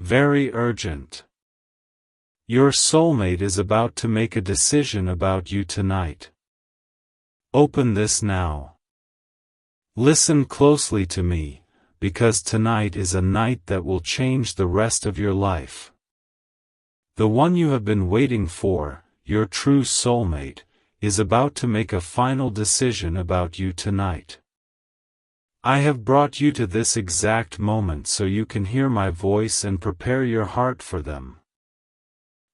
very urgent. Your soulmate is about to make a decision about you tonight. Open this now. Listen closely to me, because tonight is a night that will change the rest of your life. The one you have been waiting for, your true soulmate, is about to make a final decision about you tonight. I have brought you to this exact moment so you can hear my voice and prepare your heart for them.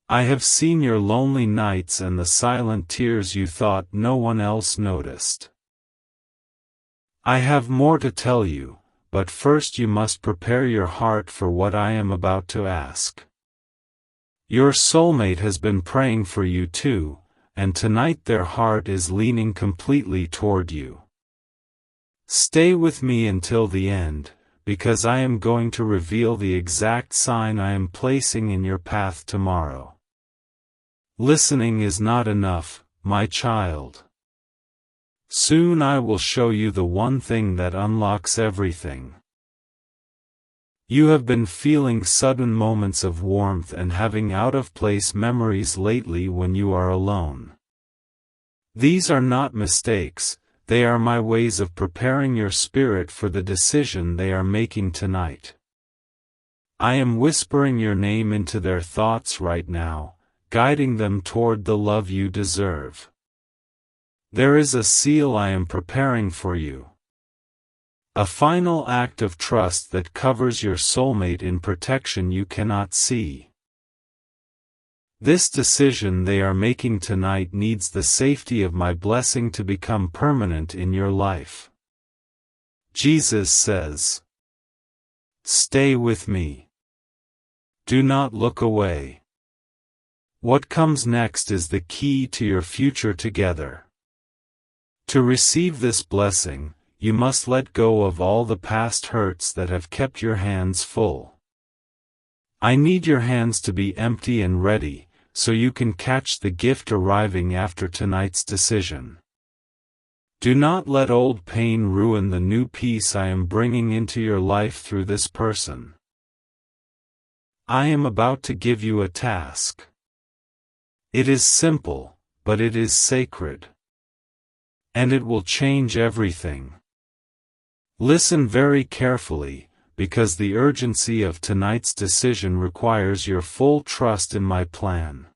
I have seen your lonely nights and the silent tears you thought no one else noticed. I have more to tell you, but first you must prepare your heart for what I am about to ask. Your soulmate has been praying for you too, and tonight their heart is leaning completely toward you. Stay with me until the end, because I am going to reveal the exact sign I am placing in your path tomorrow. Listening is not enough, my child. Soon I will show you the one thing that unlocks everything. You have been feeling sudden moments of warmth and having out-of-place memories lately when you are alone. These are not mistakes, they are my ways of preparing your spirit for the decision they are making tonight. I am whispering your name into their thoughts right now, guiding them toward the love you deserve. There is a seal I am preparing for you. A final act of trust that covers your soulmate in protection you cannot see. This decision they are making tonight needs the safety of my blessing to become permanent in your life. Jesus says, "Stay with me. Do not look away." What comes next is the key to your future together. To receive this blessing, you must let go of all the past hurts that have kept your hands full. I need your hands to be empty and ready, so you can catch the gift arriving after tonight's decision. Do not let old pain ruin the new peace I am bringing into your life through this person. I am about to give you a task. It is simple, but it is sacred. And it will change everything. Listen very carefully, because the urgency of tonight's decision requires your full trust in my plan.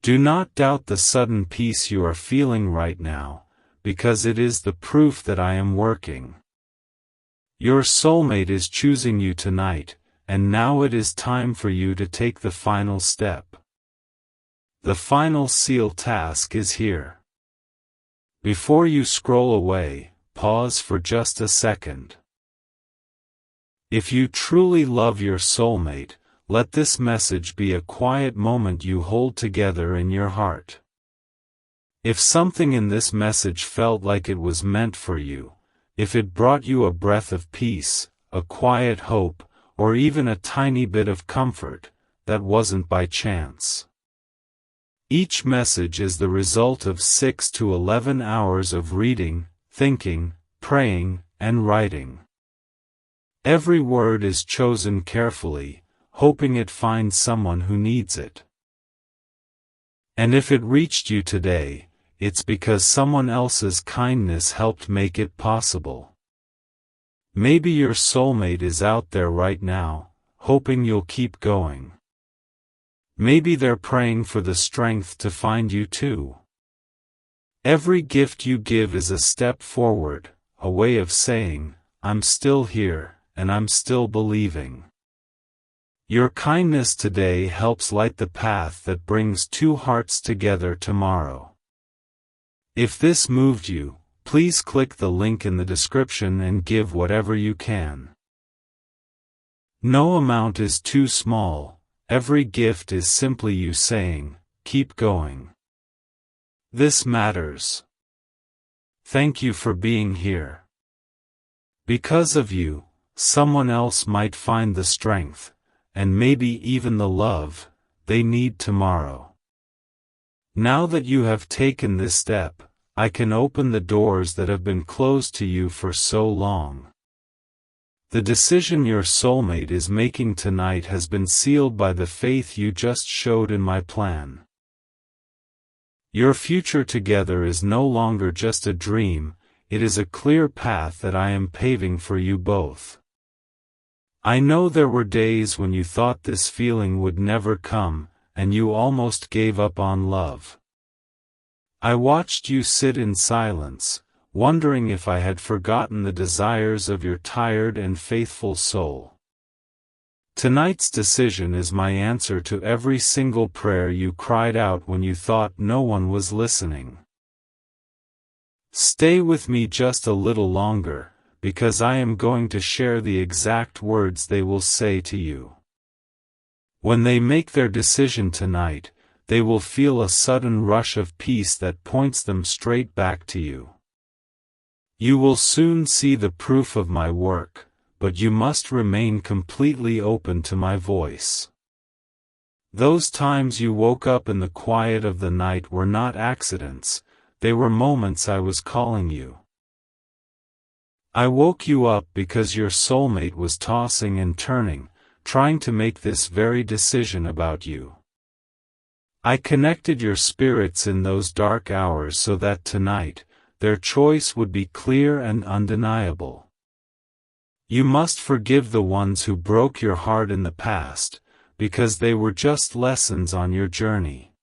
Do not doubt the sudden peace you are feeling right now, because it is the proof that I am working. Your soulmate is choosing you tonight, and now it is time for you to take the final step. The final seal task is here. Before you scroll away, pause for just a second. If you truly love your soulmate, let this message be a quiet moment you hold together in your heart. If something in this message felt like it was meant for you, if it brought you a breath of peace, a quiet hope, or even a tiny bit of comfort, that wasn't by chance. Each message is the result of 6 to 11 hours of reading, thinking, praying, and writing. Every word is chosen carefully, hoping it finds someone who needs it. And if it reached you today, it's because someone else's kindness helped make it possible. Maybe your soulmate is out there right now, hoping you'll keep going. Maybe they're praying for the strength to find you too. Every gift you give is a step forward, a way of saying, "I'm still here, and I'm still believing." Your kindness today helps light the path that brings two hearts together tomorrow. If this moved you, please click the link in the description and give whatever you can. No amount is too small, every gift is simply you saying, "Keep going. This matters. Thank you for being here." Because of you, someone else might find the strength, and maybe even the love, they need tomorrow. Now that you have taken this step, I can open the doors that have been closed to you for so long. The decision your soulmate is making tonight has been sealed by the faith you just showed in my plan. Your future together is no longer just a dream, it is a clear path that I am paving for you both. I know there were days when you thought this feeling would never come, and you almost gave up on love. I watched you sit in silence, wondering if I had forgotten the desires of your tired and faithful soul. Tonight's decision is my answer to every single prayer you cried out when you thought no one was listening. Stay with me just a little longer, because I am going to share the exact words they will say to you. When they make their decision tonight, they will feel a sudden rush of peace that points them straight back to you. You will soon see the proof of my work, but you must remain completely open to my voice. Those times you woke up in the quiet of the night were not accidents, they were moments I was calling you. I woke you up because your soulmate was tossing and turning, trying to make this very decision about you. I connected your spirits in those dark hours so that tonight, their choice would be clear and undeniable. You must forgive the ones who broke your heart in the past, because they were just lessons on your journey.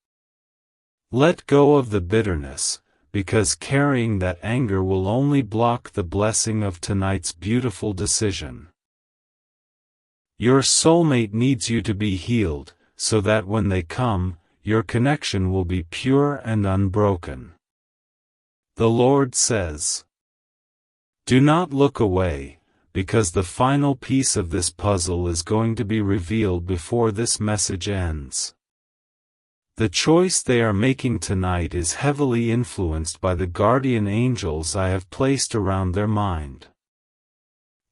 Let go of the bitterness, because carrying that anger will only block the blessing of tonight's beautiful decision. Your soulmate needs you to be healed, so that when they come, your connection will be pure and unbroken. The Lord says, "Do not look away, because the final piece of this puzzle is going to be revealed before this message ends." The choice they are making tonight is heavily influenced by the guardian angels I have placed around their mind.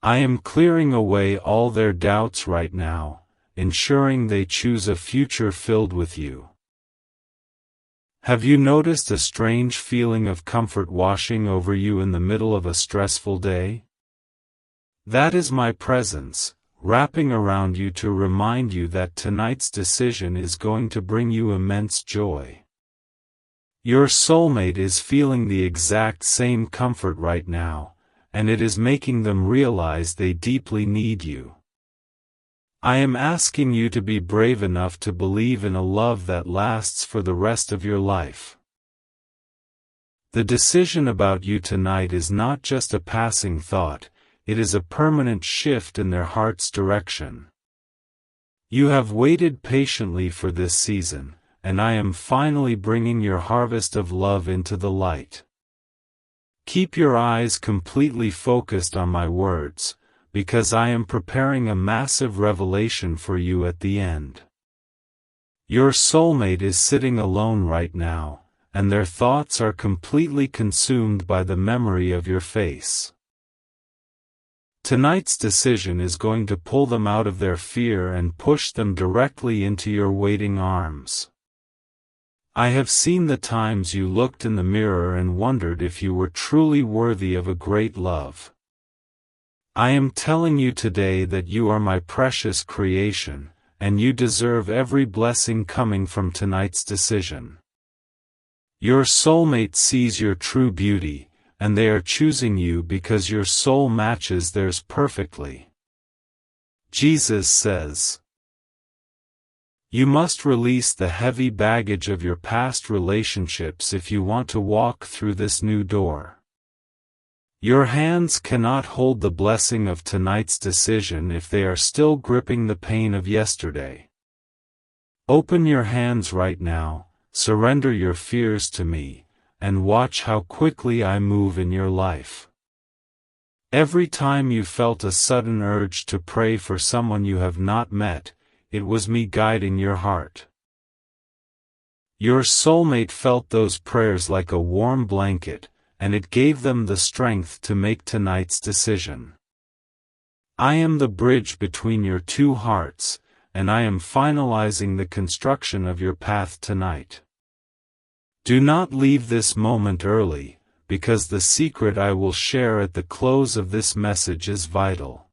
I am clearing away all their doubts right now, ensuring they choose a future filled with you. Have you noticed a strange feeling of comfort washing over you in the middle of a stressful day? That is my presence, wrapping around you to remind you that tonight's decision is going to bring you immense joy. Your soulmate is feeling the exact same comfort right now, and it is making them realize they deeply need you. I am asking you to be brave enough to believe in a love that lasts for the rest of your life. The decision about you tonight is not just a passing thought, it is a permanent shift in their heart's direction. You have waited patiently for this season, and I am finally bringing your harvest of love into the light. Keep your eyes completely focused on my words, because I am preparing a massive revelation for you at the end. Your soulmate is sitting alone right now, and their thoughts are completely consumed by the memory of your face. Tonight's decision is going to pull them out of their fear and push them directly into your waiting arms. I have seen the times you looked in the mirror and wondered if you were truly worthy of a great love. I am telling you today that you are my precious creation, and you deserve every blessing coming from tonight's decision. Your soulmate sees your true beauty, and they are choosing you because your soul matches theirs perfectly. Jesus says, "You must release the heavy baggage of your past relationships if you want to walk through this new door." Your hands cannot hold the blessing of tonight's decision if they are still gripping the pain of yesterday. Open your hands right now, surrender your fears to me, and watch how quickly I move in your life. Every time you felt a sudden urge to pray for someone you have not met, it was me guiding your heart. Your soulmate felt those prayers like a warm blanket, and it gave them the strength to make tonight's decision. I am the bridge between your two hearts, and I am finalizing the construction of your path tonight. Do not leave this moment early, because the secret I will share at the close of this message is vital.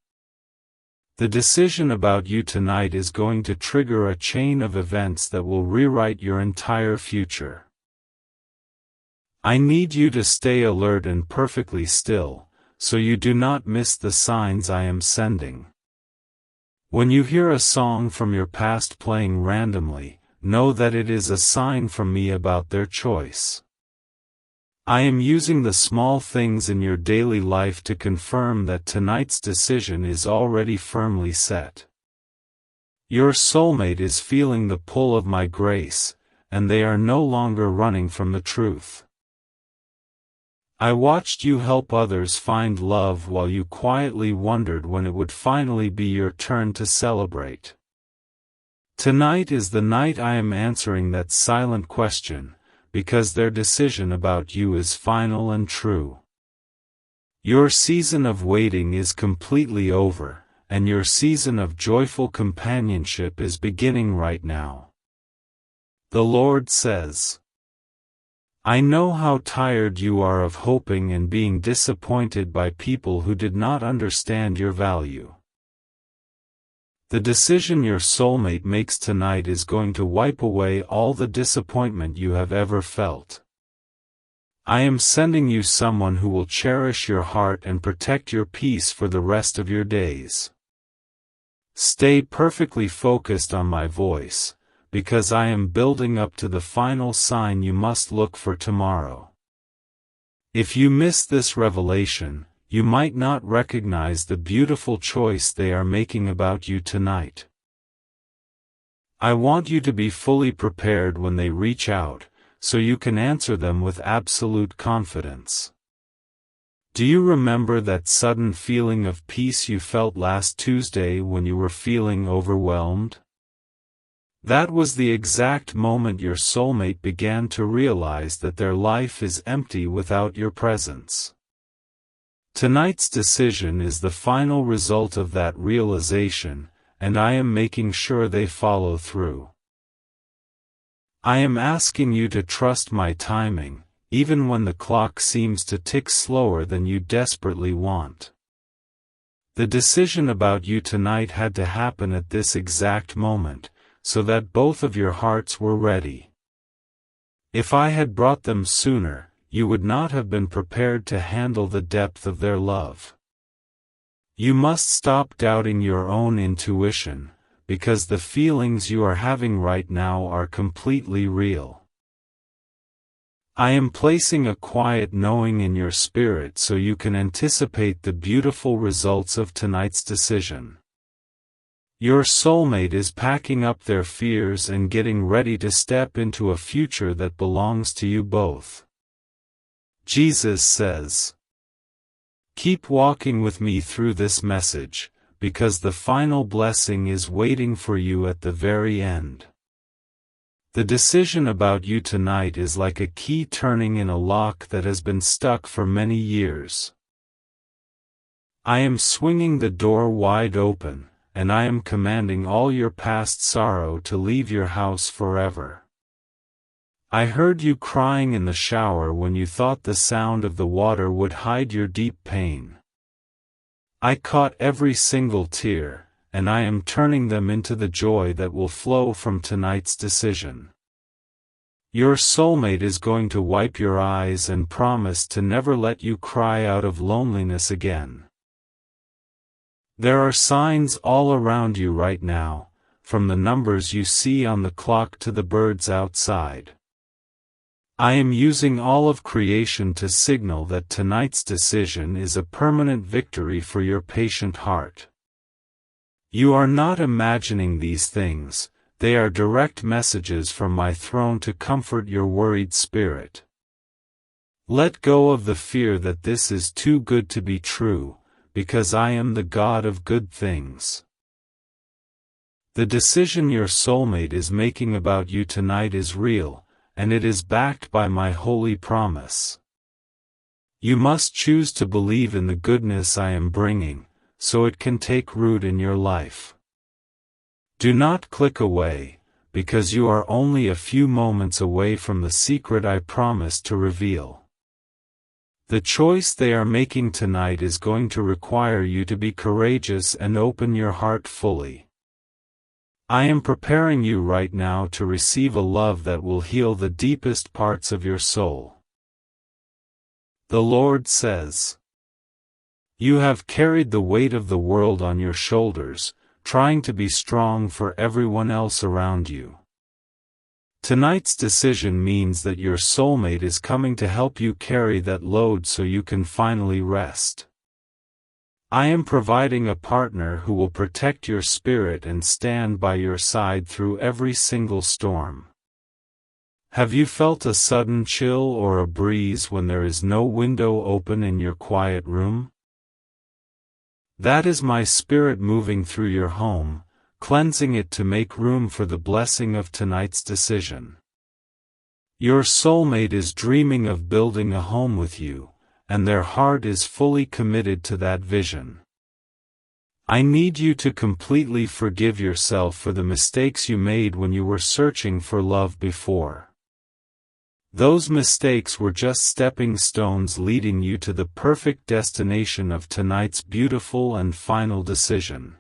The decision about you tonight is going to trigger a chain of events that will rewrite your entire future. I need you to stay alert and perfectly still, so you do not miss the signs I am sending. When you hear a song from your past playing randomly, know that it is a sign from me about their choice. I am using the small things in your daily life to confirm that tonight's decision is already firmly set. Your soulmate is feeling the pull of my grace, and they are no longer running from the truth. I watched you help others find love while you quietly wondered when it would finally be your turn to celebrate. Tonight is the night I am answering that silent question, because their decision about you is final and true. Your season of waiting is completely over, and your season of joyful companionship is beginning right now. The Lord says, I know how tired you are of hoping and being disappointed by people who did not understand your value. The decision your soulmate makes tonight is going to wipe away all the disappointment you have ever felt. I am sending you someone who will cherish your heart and protect your peace for the rest of your days. Stay perfectly focused on my voice, because I am building up to the final sign you must look for tomorrow. If you miss this revelation, you might not recognize the beautiful choice they are making about you tonight. I want you to be fully prepared when they reach out, so you can answer them with absolute confidence. Do you remember that sudden feeling of peace you felt last Tuesday when you were feeling overwhelmed? That was the exact moment your soulmate began to realize that their life is empty without your presence. Tonight's decision is the final result of that realization, and I am making sure they follow through. I am asking you to trust my timing, even when the clock seems to tick slower than you desperately want. The decision about you tonight had to happen at this exact moment, so that both of your hearts were ready. If I had brought them sooner, you would not have been prepared to handle the depth of their love. You must stop doubting your own intuition, because the feelings you are having right now are completely real. I am placing a quiet knowing in your spirit so you can anticipate the beautiful results of tonight's decision. Your soulmate is packing up their fears and getting ready to step into a future that belongs to you both. Jesus says, keep walking with me through this message, because the final blessing is waiting for you at the very end. The decision about you tonight is like a key turning in a lock that has been stuck for many years. I am swinging the door wide open, and I am commanding all your past sorrow to leave your house forever. I heard you crying in the shower when you thought the sound of the water would hide your deep pain. I caught every single tear, and I am turning them into the joy that will flow from tonight's decision. Your soulmate is going to wipe your eyes and promise to never let you cry out of loneliness again. There are signs all around you right now, from the numbers you see on the clock to the birds outside. I am using all of creation to signal that tonight's decision is a permanent victory for your patient heart. You are not imagining these things, they are direct messages from my throne to comfort your worried spirit. Let go of the fear that this is too good to be true, because I am the God of good things. The decision your soulmate is making about you tonight is real, and it is backed by my holy promise. You must choose to believe in the goodness I am bringing, so it can take root in your life. Do not click away, because you are only a few moments away from the secret I promised to reveal. The choice they are making tonight is going to require you to be courageous and open your heart fully. I am preparing you right now to receive a love that will heal the deepest parts of your soul. The Lord says, "You have carried the weight of the world on your shoulders, trying to be strong for everyone else around you. Tonight's decision means that your soulmate is coming to help you carry that load so you can finally rest. I am providing a partner who will protect your spirit and stand by your side through every single storm." Have you felt a sudden chill or a breeze when there is no window open in your quiet room? That is my spirit moving through your home, cleansing it to make room for the blessing of tonight's decision. Your soulmate is dreaming of building a home with you, and their heart is fully committed to that vision. I need you to completely forgive yourself for the mistakes you made when you were searching for love before. Those mistakes were just stepping stones leading you to the perfect destination of tonight's beautiful and final decision.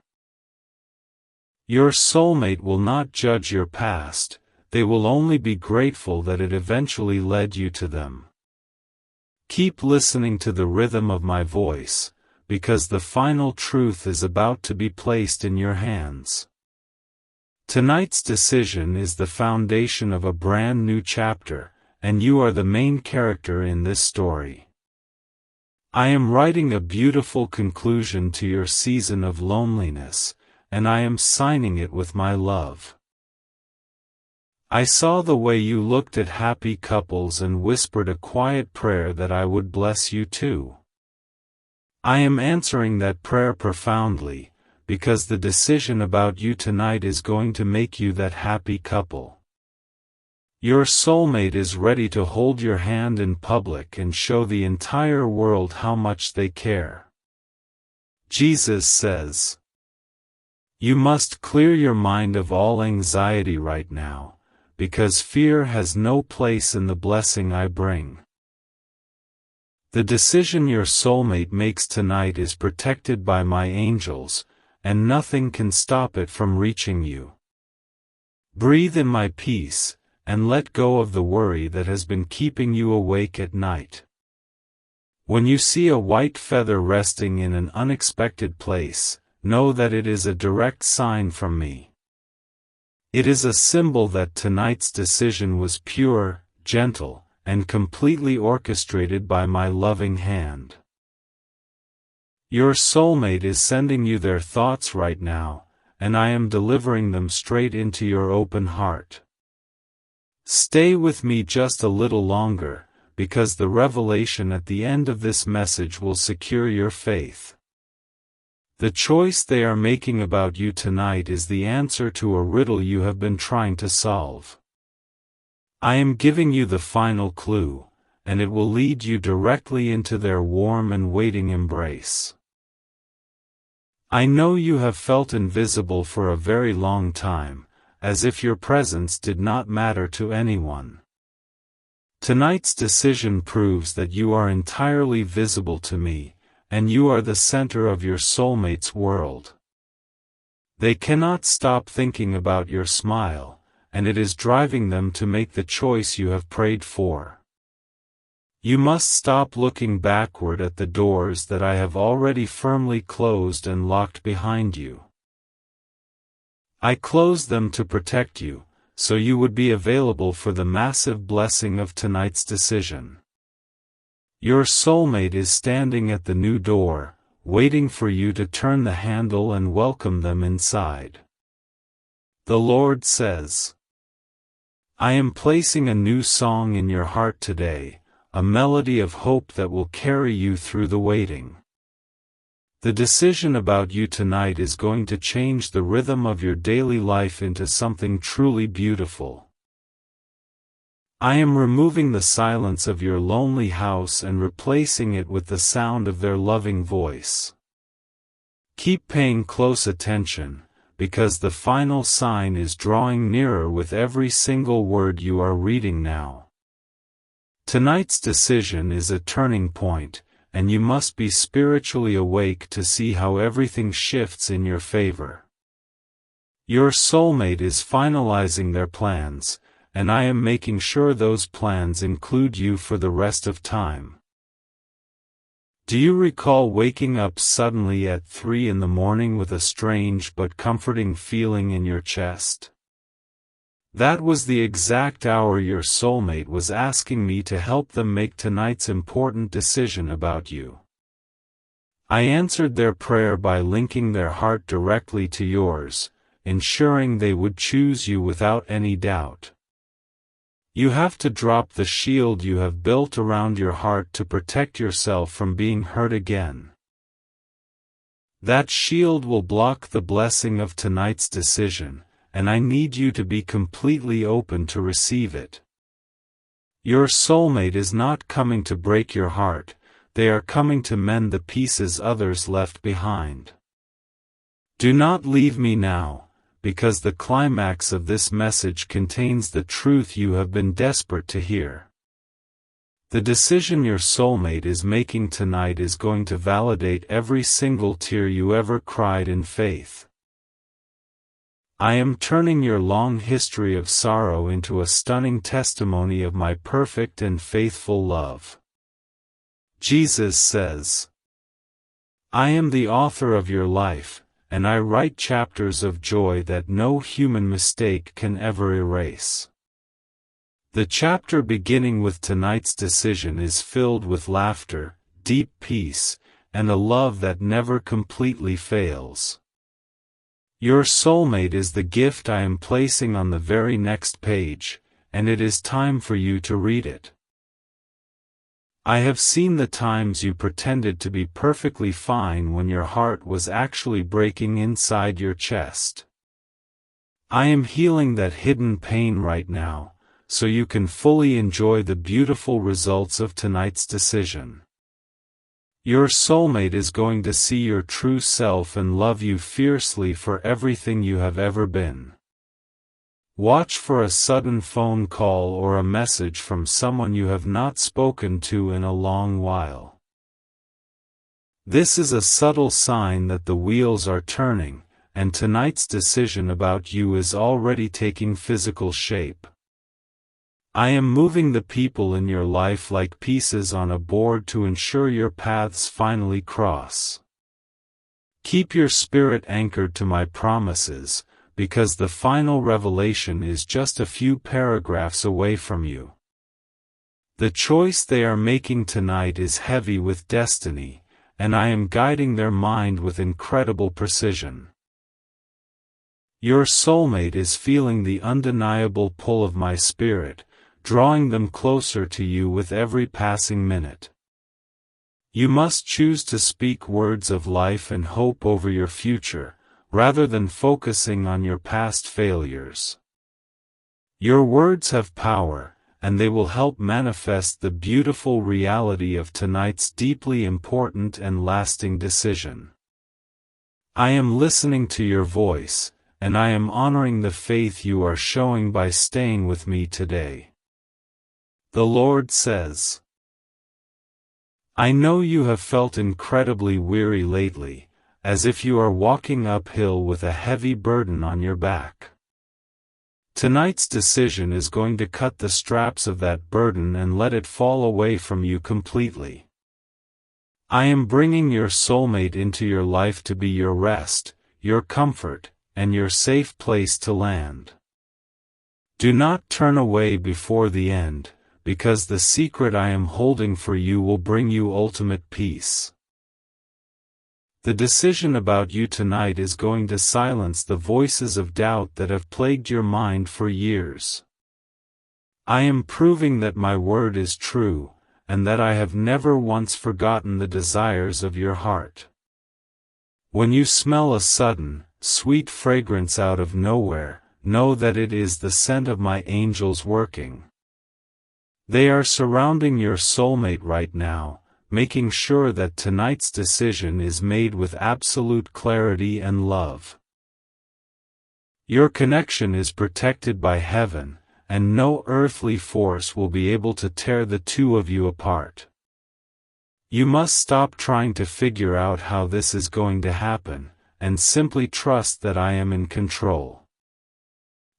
Your soulmate will not judge your past, they will only be grateful that it eventually led you to them. Keep listening to the rhythm of my voice, because the final truth is about to be placed in your hands. Tonight's decision is the foundation of a brand new chapter, and you are the main character in this story. I am writing a beautiful conclusion to your season of loneliness, and I am signing it with my love. I saw the way you looked at happy couples and whispered a quiet prayer that I would bless you too. I am answering that prayer profoundly, because the decision about you tonight is going to make you that happy couple. Your soulmate is ready to hold your hand in public and show the entire world how much they care. Jesus says, "You must clear your mind of all anxiety right now, because fear has no place in the blessing I bring." The decision your soulmate makes tonight is protected by my angels, and nothing can stop it from reaching you. Breathe in my peace, and let go of the worry that has been keeping you awake at night. When you see a white feather resting in an unexpected place, know that it is a direct sign from me. It is a symbol that tonight's decision was pure, gentle, and completely orchestrated by my loving hand. Your soulmate is sending you their thoughts right now, and I am delivering them straight into your open heart. Stay with me just a little longer, because the revelation at the end of this message will secure your faith. The choice they are making about you tonight is the answer to a riddle you have been trying to solve. I am giving you the final clue, and it will lead you directly into their warm and waiting embrace. I know you have felt invisible for a very long time, as if your presence did not matter to anyone. Tonight's decision proves that you are entirely visible to me, and you are the center of your soulmate's world. They cannot stop thinking about your smile, and it is driving them to make the choice you have prayed for. You must stop looking backward at the doors that I have already firmly closed and locked behind you. I closed them to protect you, so you would be available for the massive blessing of tonight's decision. Your soulmate is standing at the new door, waiting for you to turn the handle and welcome them inside. The Lord says, "I am placing a new song in your heart today, a melody of hope that will carry you through the waiting." The decision about you tonight is going to change the rhythm of your daily life into something truly beautiful. I am removing the silence of your lonely house and replacing it with the sound of their loving voice. Keep paying close attention, because the final sign is drawing nearer with every single word you are reading now. Tonight's decision is a turning point, and you must be spiritually awake to see how everything shifts in your favor. Your soulmate is finalizing their plans, and I am making sure those plans include you for the rest of time. Do you recall waking up suddenly at 3 in the morning with a strange but comforting feeling in your chest? That was the exact hour your soulmate was asking me to help them make tonight's important decision about you. I answered their prayer by linking their heart directly to yours, ensuring they would choose you without any doubt. You have to drop the shield you have built around your heart to protect yourself from being hurt again. That shield will block the blessing of tonight's decision, and I need you to be completely open to receive it. Your soulmate is not coming to break your heart, they are coming to mend the pieces others left behind. Do not leave me now, because the climax of this message contains the truth you have been desperate to hear. The decision your soulmate is making tonight is going to validate every single tear you ever cried in faith. I am turning your long history of sorrow into a stunning testimony of my perfect and faithful love. Jesus says, "I am the author of your life, and I write chapters of joy that no human mistake can ever erase." The chapter beginning with tonight's decision is filled with laughter, deep peace, and a love that never completely fails. Your soulmate is the gift I am placing on the very next page, and it is time for you to read it. I have seen the times you pretended to be perfectly fine when your heart was actually breaking inside your chest. I am healing that hidden pain right now, so you can fully enjoy the beautiful results of tonight's decision. Your soulmate is going to see your true self and love you fiercely for everything you have ever been. Watch for a sudden phone call or a message from someone you have not spoken to in a long while. This is a subtle sign that the wheels are turning, and tonight's decision about you is already taking physical shape. I am moving the people in your life like pieces on a board to ensure your paths finally cross. Keep your spirit anchored to my promises, because the final revelation is just a few paragraphs away from you. The choice they are making tonight is heavy with destiny, and I am guiding their mind with incredible precision. Your soulmate is feeling the undeniable pull of my spirit, drawing them closer to you with every passing minute. You must choose to speak words of life and hope over your future, rather than focusing on your past failures. Your words have power, and they will help manifest the beautiful reality of tonight's deeply important and lasting decision. I am listening to your voice, and I am honoring the faith you are showing by staying with me today. The Lord says, I know you have felt incredibly weary lately, as if you are walking uphill with a heavy burden on your back. Tonight's decision is going to cut the straps of that burden and let it fall away from you completely. I am bringing your soulmate into your life to be your rest, your comfort, and your safe place to land. Do not turn away before the end, because the secret I am holding for you will bring you ultimate peace. The decision about you tonight is going to silence the voices of doubt that have plagued your mind for years. I am proving that my word is true, and that I have never once forgotten the desires of your heart. When you smell a sudden, sweet fragrance out of nowhere, know that it is the scent of my angels working. They are surrounding your soulmate right now, making sure that tonight's decision is made with absolute clarity and love. Your connection is protected by heaven, and no earthly force will be able to tear the two of you apart. You must stop trying to figure out how this is going to happen, and simply trust that I am in control.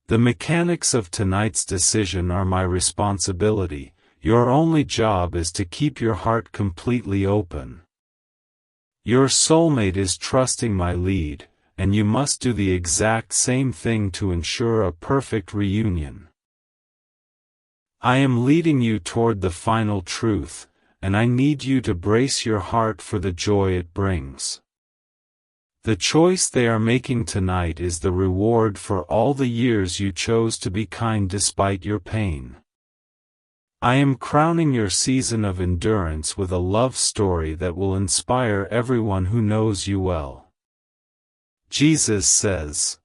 The mechanics of tonight's decision are my responsibility. Your only job is to keep your heart completely open. Your soulmate is trusting my lead, and you must do the exact same thing to ensure a perfect reunion. I am leading you toward the final truth, and I need you to brace your heart for the joy it brings. The choice they are making tonight is the reward for all the years you chose to be kind despite your pain. I am crowning your season of endurance with a love story that will inspire everyone who knows you well. Jesus says,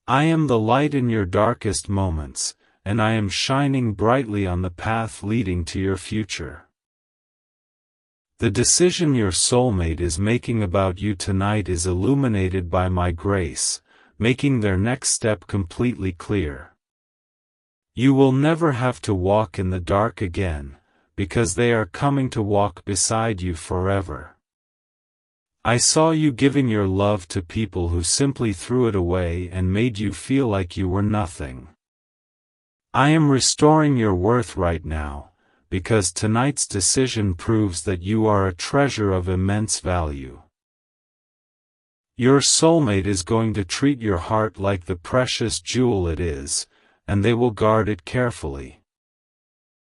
"I am the light in your darkest moments, and I am shining brightly on the path leading to your future." The decision your soulmate is making about you tonight is illuminated by my grace, making their next step completely clear. You will never have to walk in the dark again, because they are coming to walk beside you forever. I saw you giving your love to people who simply threw it away and made you feel like you were nothing. I am restoring your worth right now, because tonight's decision proves that you are a treasure of immense value. Your soulmate is going to treat your heart like the precious jewel it is, and they will guard it carefully.